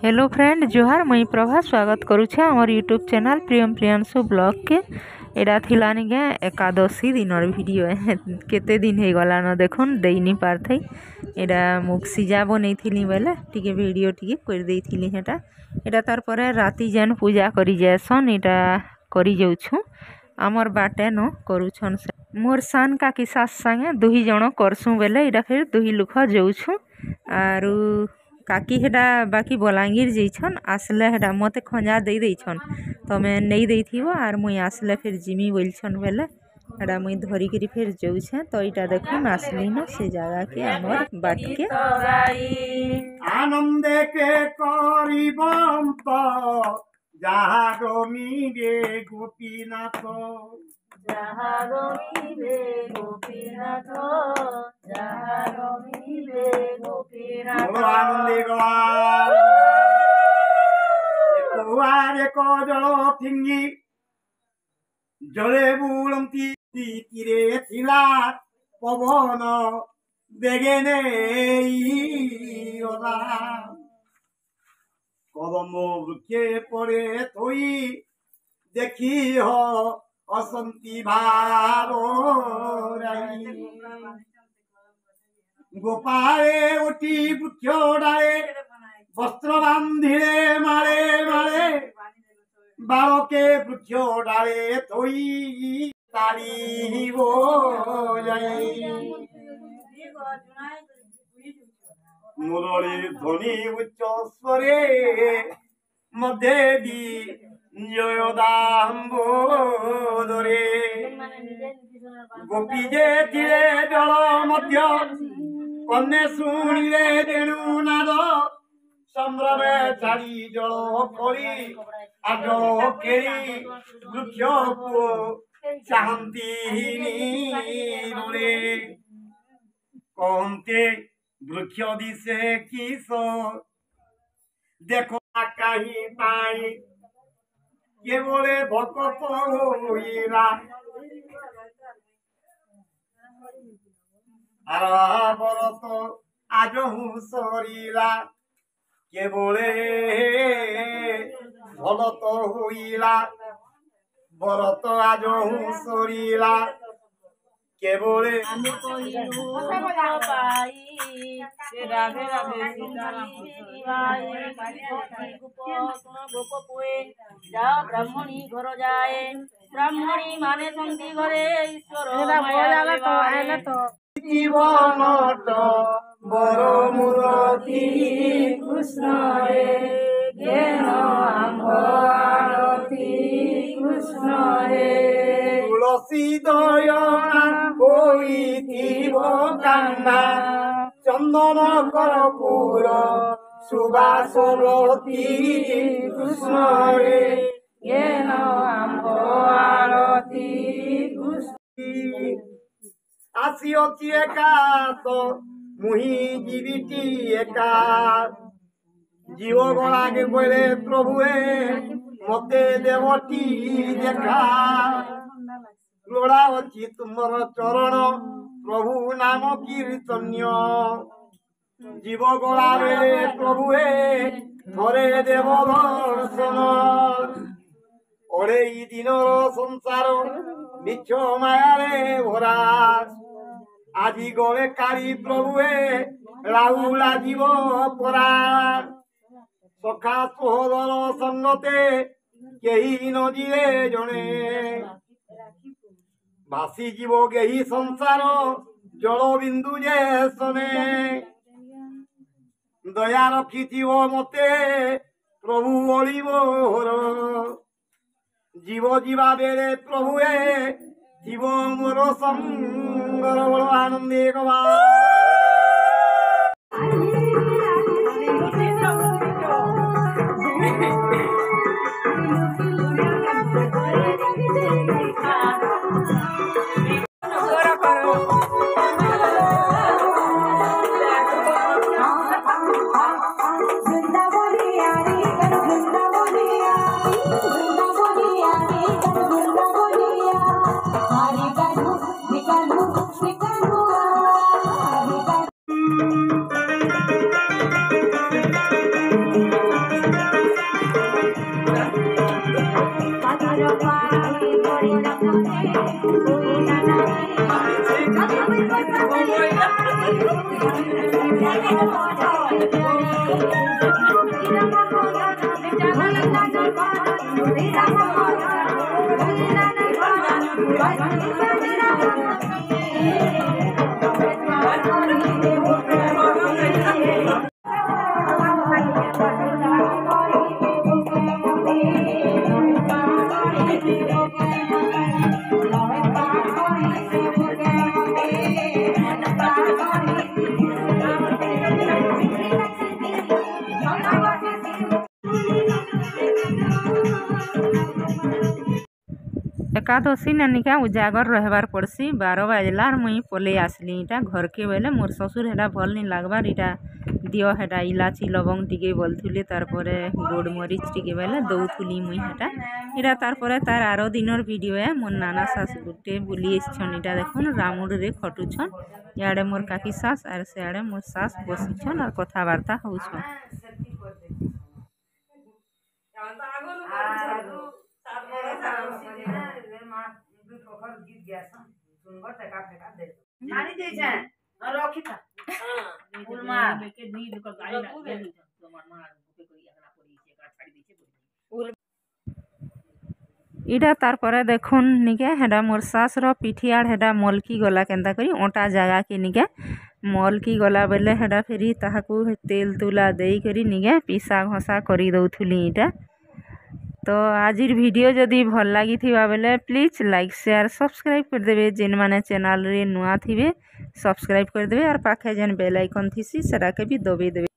Hello friend जोहार मुई प्रभा स्वागत करुछे आमर यूट्यूब चैनल प्रियम प्रियांशु ब्लॉग के। एटा थिला निगे एकादशी दिनर वीडियो केते दिन हो गला न देखुन देई नहीं पारथई। एटा मुख सिजा बनैथिली बेले टिके वीडियो टिके कर देइथिली हेटा एटा तार परे राती जेन पूजा करी जासन एटा करी जाउछु आमर बाटे न करूछन मोर सान काकी सास संगे दुही जण करसु बेले एटा फिर दुही लुख जाउछु आरु काकी हेटा बाकी बलांगीर जैछन आसले हेटा मते खंजा दे देछन तमे नहीं देथिबो आर मुई आसले फिर जिमी बोलछन बेले हेटा मुई धरी करी फिर जाउछे तो इटा देखुन आसली न से जगह के हमर बाट के आनंदे के करिबम तो जाहारो मीरे गोपीनाथ जाहारो मीरे गोपीनाथ जाहारो मीरे गोपीनाथ आनंदे गोवारे को जलो थिंगी जले बुलंती तीरे थिला पवन बेगेने ओला कदम वृक्षे पड़े थोई देखी हो असंती भारो गोपाले उठी वृक्ष डाले वस्त्र बांधिले मारे मारे बालके वृक्ष डाले थोई ताली वो जाई मुरली ध्वनि उच्च स्वरे मध्य दी जयोदाम्बोदरे गोपी जे थिले जल मध्य कन्ने शुणिले देणु नाद संभ्रमे छाड़ी जल करी आग केरी वृक्ष को शांति नीरे कहते वृक्ष दिसे किस देखो कहीं पाई के बोले भक्त होइला बरत आज हूँ सरिला के बोले भल तो होइला बरत आज हूँ सरिला के बोले राधे राधे सीताराम जाओ ब्राह्मणी घर जाए ब्राह्मणी माने संति घरे ईश्वर जीवन बर मूर्ति कृष्ण रे ज्ञान आम्भ आरती कृष्ण रे तुलसी दयना होइथिब कान्ना चंदन कर्पूर सुबासरती कृष्ण रे ज्ञान आम्भ आरती कृष्ण आसियोची एका तो मुही जीविती एका जीव गलागे बोले प्रभुए मते देवती देखा लोड़ा अच्छी तुमर चरण प्रभु नाम कीर्तन्य जीव गला बेले प्रभुए थरे देव दर्शन ओरे दिनर संसार मिछ मायारे भरा আজি গলে কারি প্রভুয়ে রাহুলা জীব পরা সখা সহোদর সঙ্গতে কেহি নজিরে জনে ভাসি জীব গেহি সংসার জলবিন্দু যে শোনে দয়া রখিথিব মতে প্রভু বলিব হর জীব জীবা বেড়ে প্রভুয়ে জীব মোর সঙ্গর বড় আনন্দে গবা Hari एकादशी नानिका उजागर रहबार पड़सी 12 बजलार मुई पले आसली इटा घर के बेले मोर ससुर हेटा भल नहीं लागबार इटा दियो हेटा इलाची लवंग टिके बोलथुले तारपरे गोलमरीच टिके बेले दउथुली मुई हेटा इटा तारपरे तार आरो दिनर वीडियो है मोर नाना सास गुटे बुली छन इटा देखुन रामुड रे खटुछन याडे मोर काकी सास आर से आडे मोर सास बसिछन और कथावार्ता होछन। इटा तारपरे देखुन निके हेडा मोर सास रो पिठियाड़ हेडा मलकी गला केंता करी ओटा जगह के निके मलकी गला बेले हेडा फेरी ताहाकू तेल तुला देई करी निके पिसा घसा करी दउथुली इटा। तो आजिर वीडियो जदि भल लगी थिबा बेले प्लीज लाइक शेयर सब्सक्राइब कर देबे जेन माने चैनल रे नुआ थिबे सब्सक्राइब कर देबे और पाखे जेन बेल आइकन थिसी सेरा के भी दबे देबे।